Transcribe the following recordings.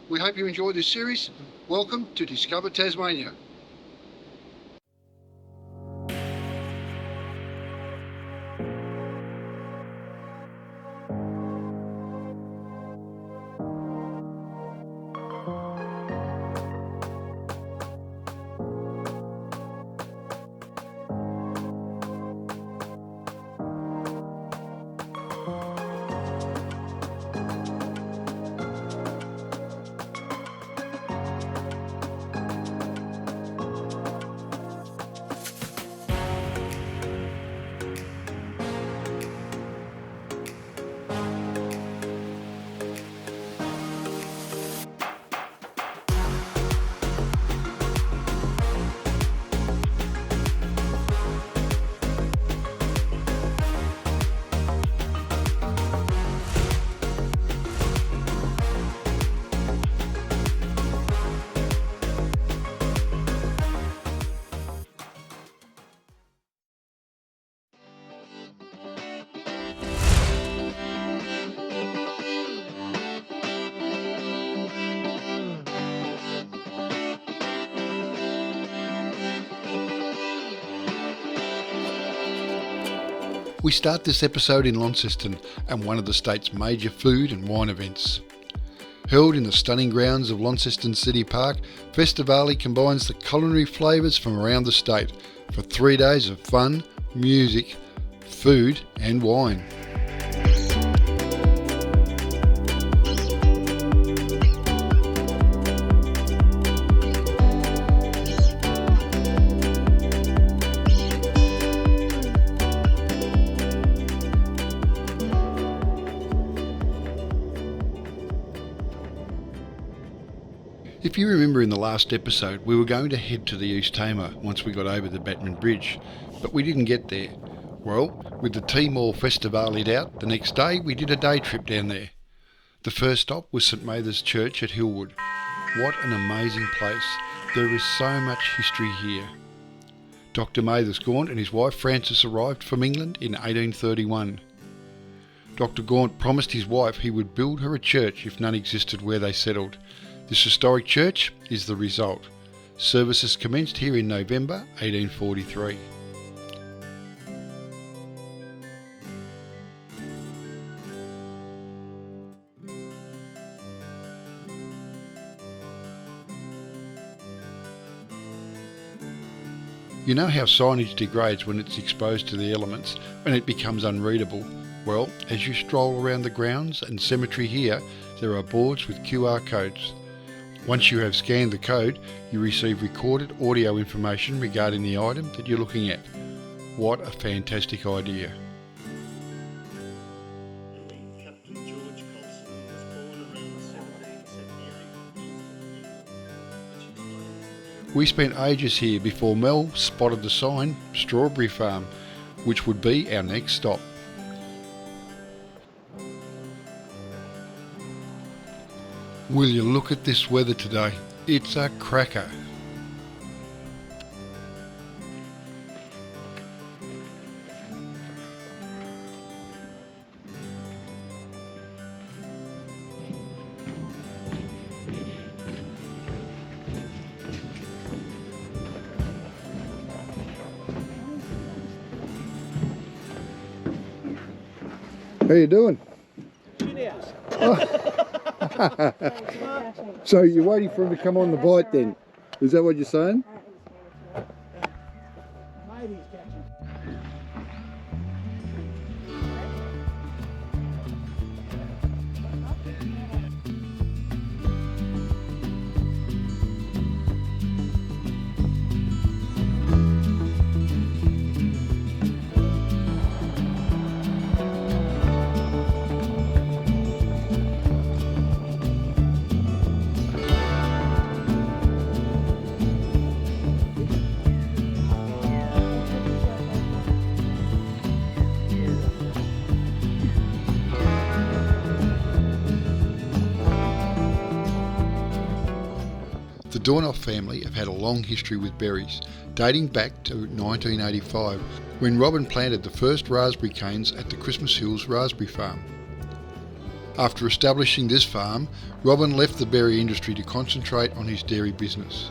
We hope you enjoy this series. Welcome to Discover Tasmania. We start this episode in Launceston and one of the state's major food and wine events. Held in the stunning grounds of Launceston City Park, Festivale combines the culinary flavours from around the state for 3 days of fun, music, food and wine. If you remember in the last episode, we were going to head to the East Tamar once we got over the Batman Bridge, but we didn't get there. Well, with the team all Festivale'd out, the next day we did a day trip down there. The first stop was St Mather's Church at Hillwood. What an amazing place. There is so much history here. Dr Mather's Gaunt and his wife Frances arrived from England in 1831. Dr Gaunt promised his wife he would build her a church if none existed where they settled. This historic church is the result. Services commenced here in November 1843. You know how signage degrades when it's exposed to the elements and it becomes unreadable? Well, as you stroll around the grounds and cemetery here, there are boards with QR codes. Once you have scanned the code, you receive recorded audio information regarding the item that you're looking at. What a fantastic idea. We spent ages here before Mel spotted the sign, Strawberry Farm, which would be our next stop. Will you look at this weather today? It's a cracker. How you doing? So you're waiting for him to come on the bite then? Is that what you're saying? The Dornoff family have had a long history with berries, dating back to 1985, when Robin planted the first raspberry canes at the Christmas Hills Raspberry Farm. After establishing this farm, Robin left the berry industry to concentrate on his dairy business.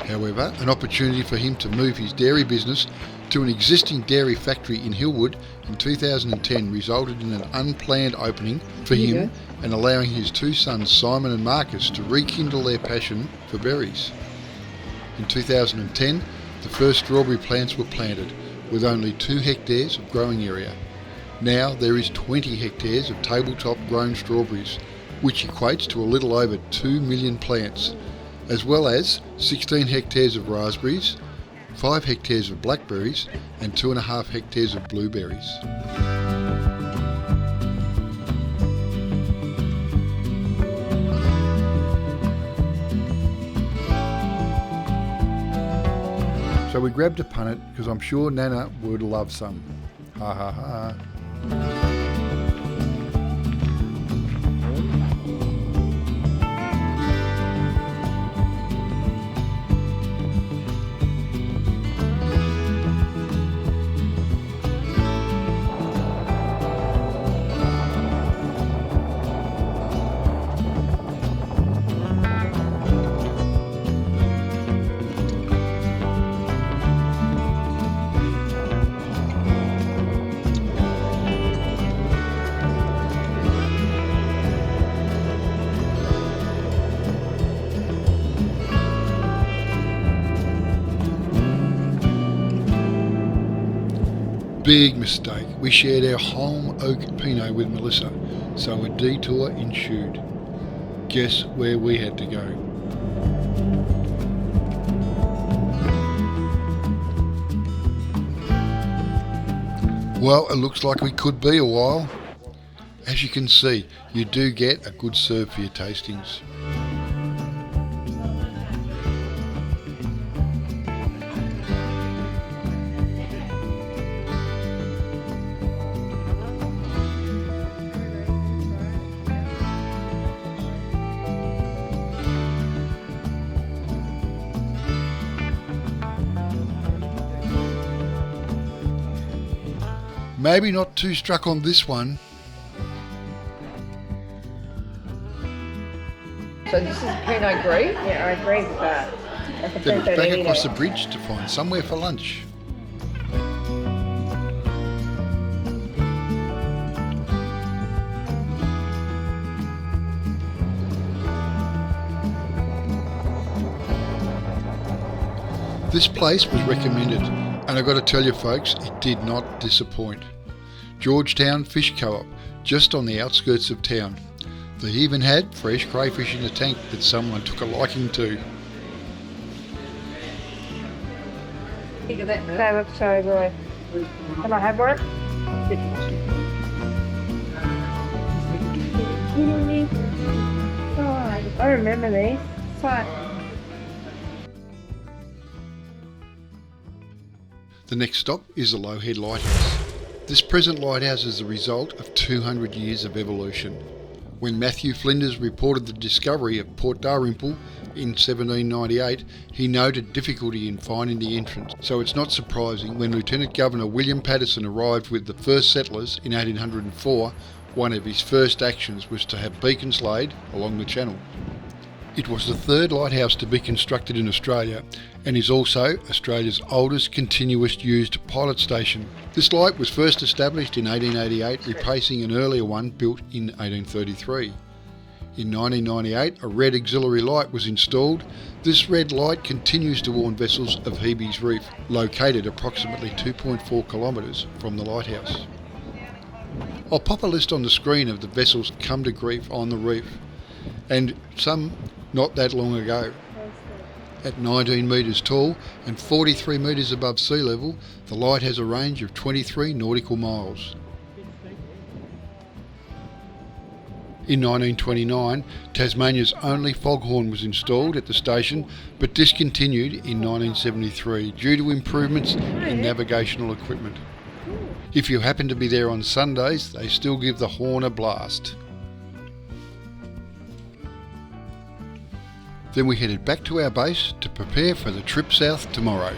However, an opportunity for him to move his dairy business to an existing dairy factory in Hillwood in 2010 resulted in an unplanned opening for him and allowing his two sons Simon and Marcus to rekindle their passion for berries. In 2010, the first strawberry plants were planted with only 2 hectares of growing area. Now there is 20 hectares of tabletop grown strawberries, which equates to a little over 2 million plants, as well as 16 hectares of raspberries, 5 hectares of blackberries and 2.5 hectares of blueberries. So we grabbed a punnet because I'm sure Nana would love some. Ha ha ha. Big mistake. We shared our Holm Oak Pinot with Melissa, so a detour ensued. Guess where we had to go? Well, it looks like we could be a while. As you can see, you do get a good serve for your tastings. Maybe not too struck on this one. So this is Pinot Gris? Yeah, I agree with that. Then it's back across the bridge to find somewhere for lunch. This place was recommended, and I've got to tell you folks, it did not disappoint. Georgetown Fish Co-op, just on the outskirts of town. They even had fresh crayfish in a tank that someone took a liking to. That looks so good. Can I have one? Oh, I remember these. It's like... The next stop is the Head Lighthouse. This present lighthouse is the result of 200 years of evolution. When Matthew Flinders reported the discovery of Port Dalrymple in 1798, he noted difficulty in finding the entrance, so it's not surprising when Lieutenant Governor William Patterson arrived with the first settlers in 1804, one of his first actions was to have beacons laid along the channel. It was the third lighthouse to be constructed in Australia and is also Australia's oldest continuous used pilot station. This light was first established in 1888, replacing an earlier one built in 1833. In 1998, a red auxiliary light was installed. This red light continues to warn vessels of Hebe's Reef, located approximately 2.4 kilometres from the lighthouse. I'll pop a list on the screen of the vessels come to grief on the reef, and some not that long ago. At 19 metres tall and 43 metres above sea level, the light has a range of 23 nautical miles. In 1929, Tasmania's only foghorn was installed at the station, but discontinued in 1973 due to improvements in navigational equipment. If you happen to be there on Sundays, they still give the horn a blast. Then we headed back to our base to prepare for the trip south tomorrow.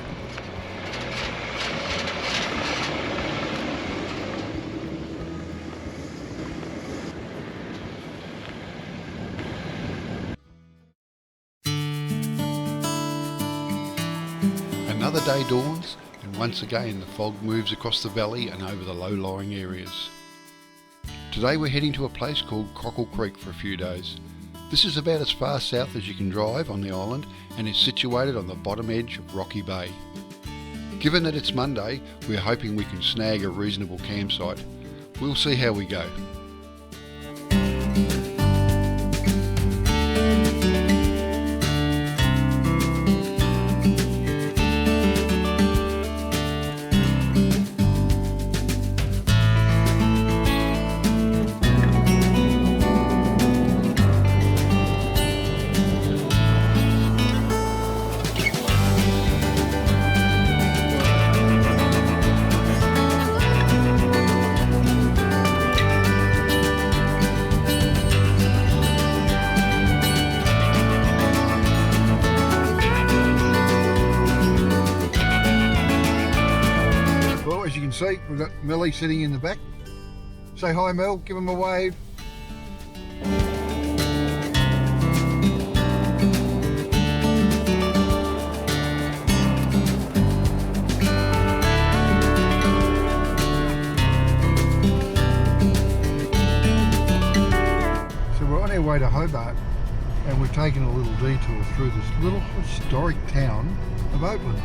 Another day dawns, and once again the fog moves across the valley and over the low-lying areas. Today we're heading to a place called Cockle Creek for a few days. This is about as far south as you can drive on the island and is situated on the bottom edge of Rocky Bay. Given that it's Monday, we're hoping we can snag a reasonable campsite. We'll see how we go. As you can see, we've got Melly sitting in the back. Say hi, Mel, give him a wave. So we're on our way to Hobart and we've taken a little detour through this little historic town of Oaklands.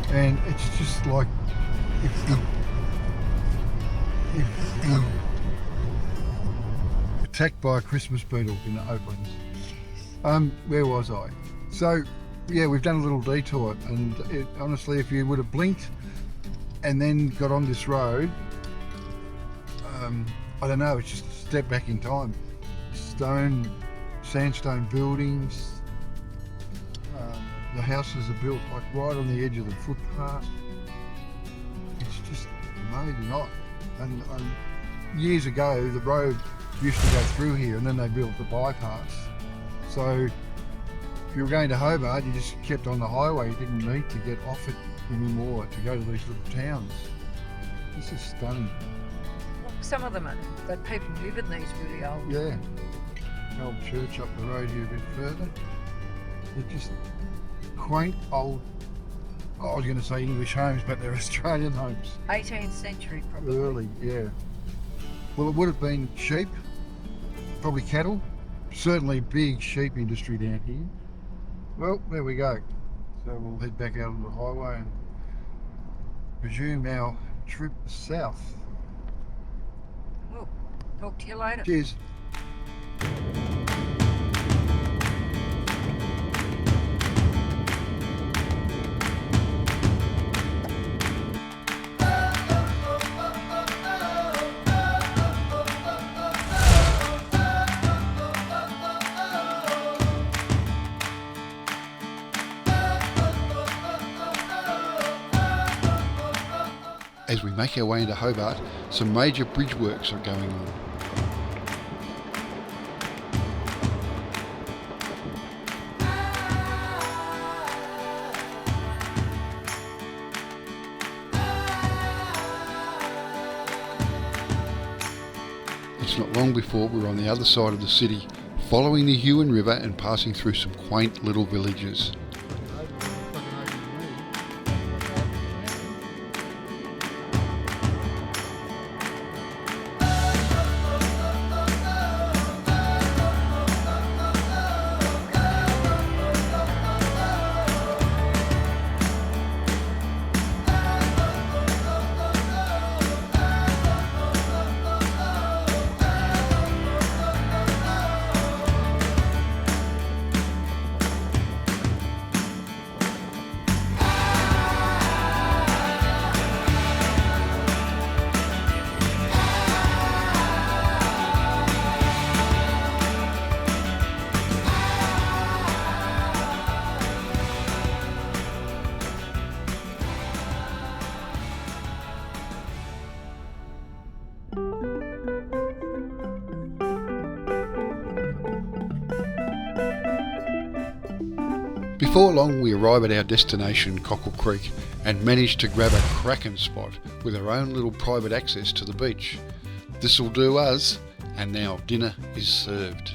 And it's just like if you attacked by a Christmas beetle in the Oaklands. Where was I? So yeah, we've done a little detour, and honestly, if you would have blinked and then got on this road, I don't know, it's just a step back in time. Sandstone buildings, the houses are built like right on the edge of the footpath. It's just amazing. And years ago, the road used to go through here, and then they built the bypass. So if you were going to Hobart, you just kept on the highway. You didn't need to get off it anymore to go to these little towns. This is stunning. Well, some of them are that people live in these really old. Yeah. The old church up the road here a bit further. They're just quaint old, I was going to say English homes, but they're Australian homes. 18th century probably. Early, yeah. Well, it would have been sheep, probably cattle, certainly big sheep industry down here. Well, there we go. So we'll head back out on the highway and resume our trip south. Well, talk to you later. Cheers. As we make our way into Hobart, some major bridge works are going on. It's not long before we're on the other side of the city, following the Hillwood River and passing through some quaint little villages. Before long we arrive at our destination, Cockle Creek, and manage to grab a cracking spot with our own little private access to the beach. This'll do us, and now dinner is served.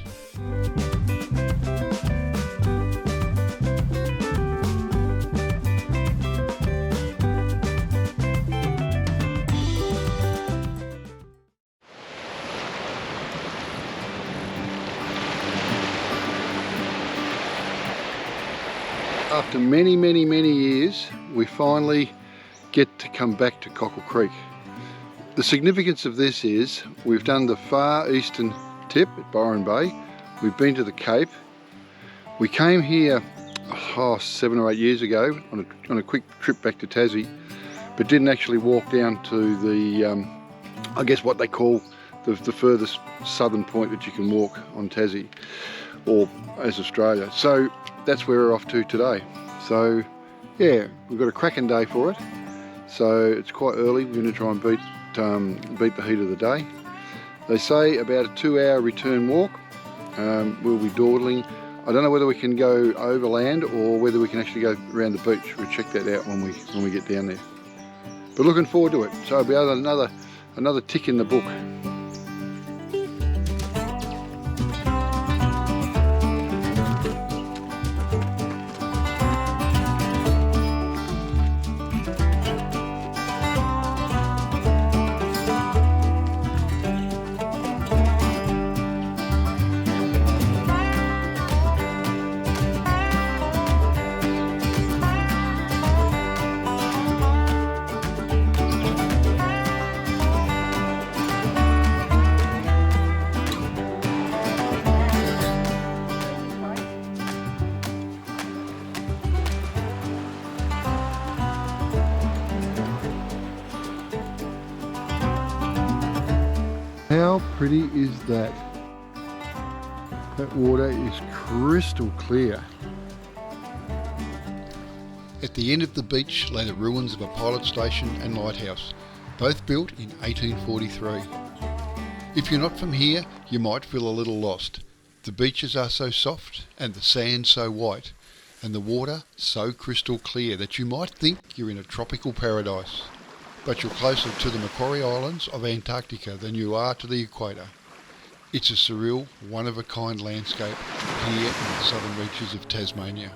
After many years, we finally get to come back to Cockle Creek. The significance of this is we've done the far eastern tip at Byron Bay. We've been to the Cape. We came here 7 or 8 years ago on a quick trip back to Tassie, but didn't actually walk down to the, I guess what they call the furthest southern point that you can walk on Tassie, or as Australia. So that's where we're off to today. So yeah, we've got a cracking day for it. So it's quite early. We're going to try and beat the heat of the day. They say about a 2-hour return walk. We'll be dawdling. I don't know whether we can go overland or whether we can actually go around the beach. We'll check that out when we get down there. But looking forward to it. So it'll be another tick in the book. How pretty is that? That water is crystal clear. At the end of the beach lay the ruins of a pilot station and lighthouse, both built in 1843. If you're not from here, you might feel a little lost. The beaches are so soft and the sand so white and the water so crystal clear that you might think you're in a tropical paradise. But you're closer to the Macquarie Islands of Antarctica than you are to the equator. It's a surreal, one-of-a-kind landscape here in the southern reaches of Tasmania.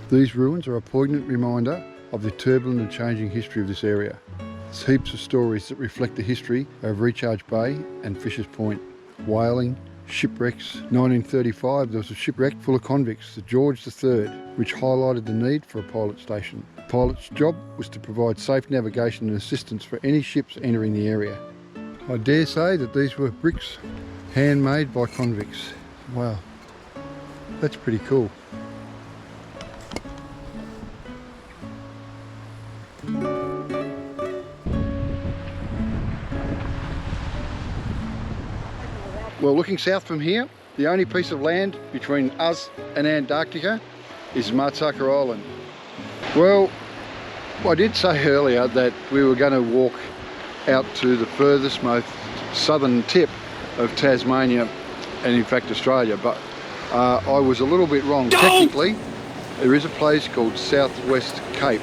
These ruins are a poignant reminder of the turbulent and changing history of this area. There's heaps of stories that reflect the history of Recharge Bay and Fisher's Point. Whaling, shipwrecks. 1935 there was a shipwreck full of convicts, the George III, which highlighted the need for a pilot station. The pilot's job was to provide safe navigation and assistance for any ships entering the area. I dare say that these were bricks handmade by convicts. Wow, that's pretty cool. Well, looking south from here, the only piece of land between us and Antarctica is Martsucker Island. Well, I did say earlier that we were going to walk out to the furthest most southern tip of Tasmania and in fact Australia, but I was a little bit wrong. Technically, there is a place called Southwest Cape.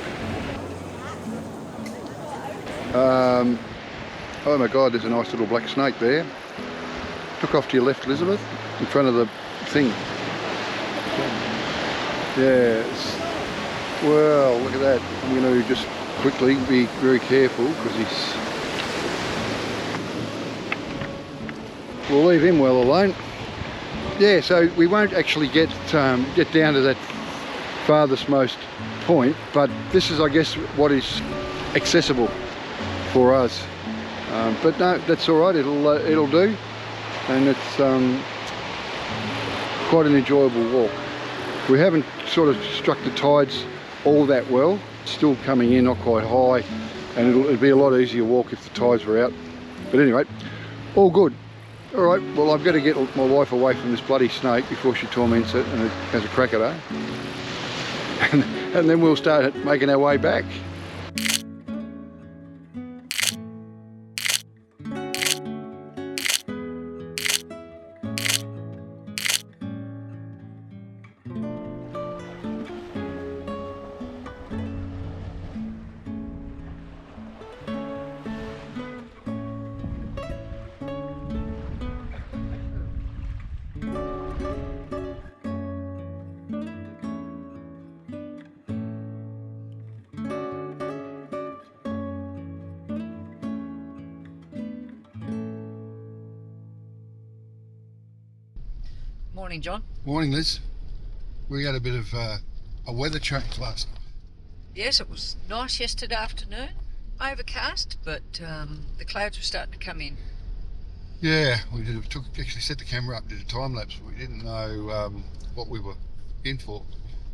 Oh my God, there's a nice little black snake there. Look off to your left, Elizabeth, in front of the thing. Yes. Well, look at that. I'm going to just quickly be very careful because we'll leave him well alone. Yeah, so we won't actually get down to that farthest most point, but this is, I guess, what is accessible for us. But no, that's all right. It'll do. And it's quite an enjoyable walk. We haven't sort of struck the tides all that well. It's still coming in, not quite high, and it'll be a lot easier walk if the tides were out. But anyway, all good. All right, well, I've got to get my wife away from this bloody snake before she torments it and it has a crack at her. And then we'll start making our way back. Morning, John. Morning, Liz. We had a bit of a weather change last night. Yes, it was nice yesterday afternoon. Overcast, but the clouds were starting to come in. Yeah, actually set the camera up, did a time lapse. We didn't know what we were in for.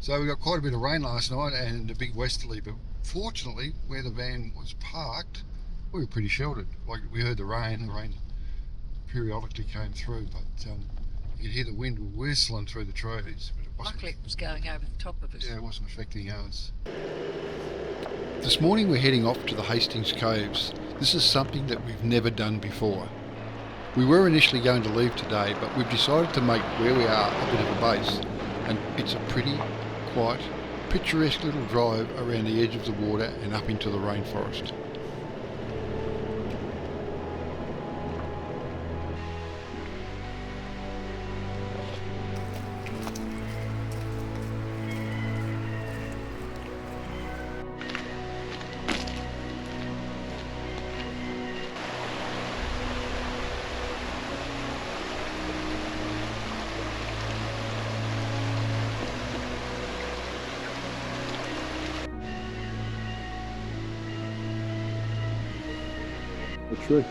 So we got quite a bit of rain last night and a big westerly, but fortunately where the van was parked, we were pretty sheltered. Like, we heard the rain periodically came through, but you could hear the wind whistling through the trees. But it wasn't, Luckily, it was going over the top of us. yeah, it wasn't affecting us. This morning we're heading off to the Hastings Caves. This is something that we've never done before. We were initially going to leave today, but we've decided to make where we are a bit of a base, and it's a pretty, quite picturesque little drive around the edge of the water and up into the rainforest. That's true.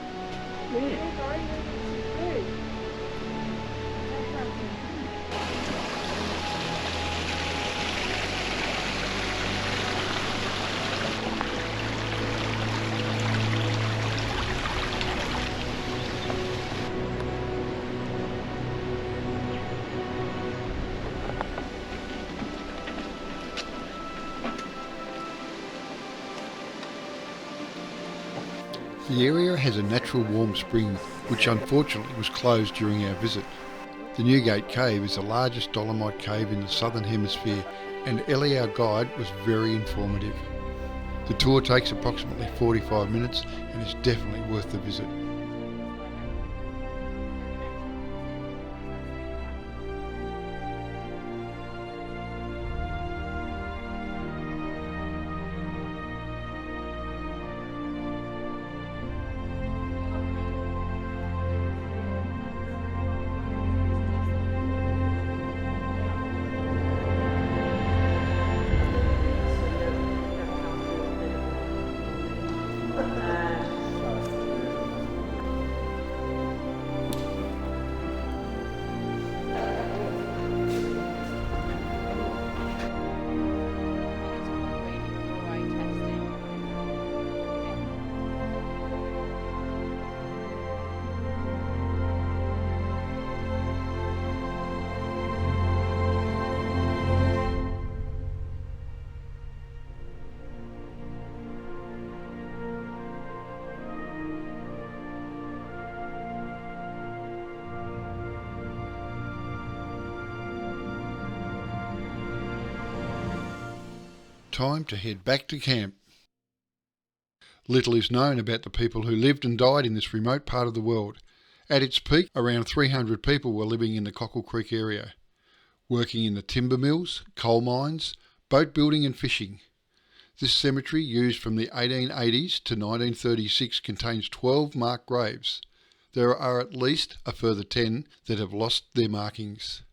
The area has a natural warm spring, which unfortunately was closed during our visit. The Newgate Cave is the largest dolomite cave in the southern hemisphere, and Ellie, our guide, was very informative. The tour takes approximately 45 minutes and is definitely worth the visit. Time to head back to camp. Little is known about the people who lived and died in this remote part of the world. At its peak, around 300 people were living in the Cockle Creek area, working in the timber mills, coal mines, boat building and fishing. This cemetery, used from the 1880s to 1936, contains 12 marked graves. There are at least a further 10 that have lost their markings.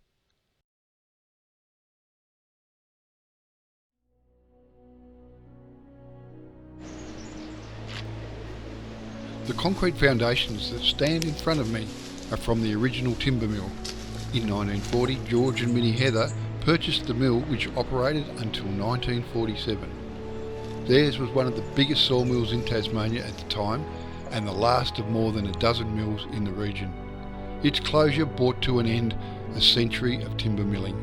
The concrete foundations that stand in front of me are from the original timber mill. In 1940, George and Minnie Heather purchased the mill, which operated until 1947. Theirs was one of the biggest sawmills in Tasmania at the time, and the last of more than a dozen mills in the region. Its closure brought to an end a century of timber milling.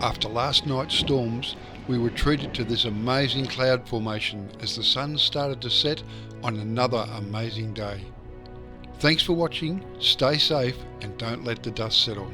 After last night's storms, we were treated to this amazing cloud formation as the sun started to set on another amazing day. Thanks for watching, stay safe and don't let the dust settle.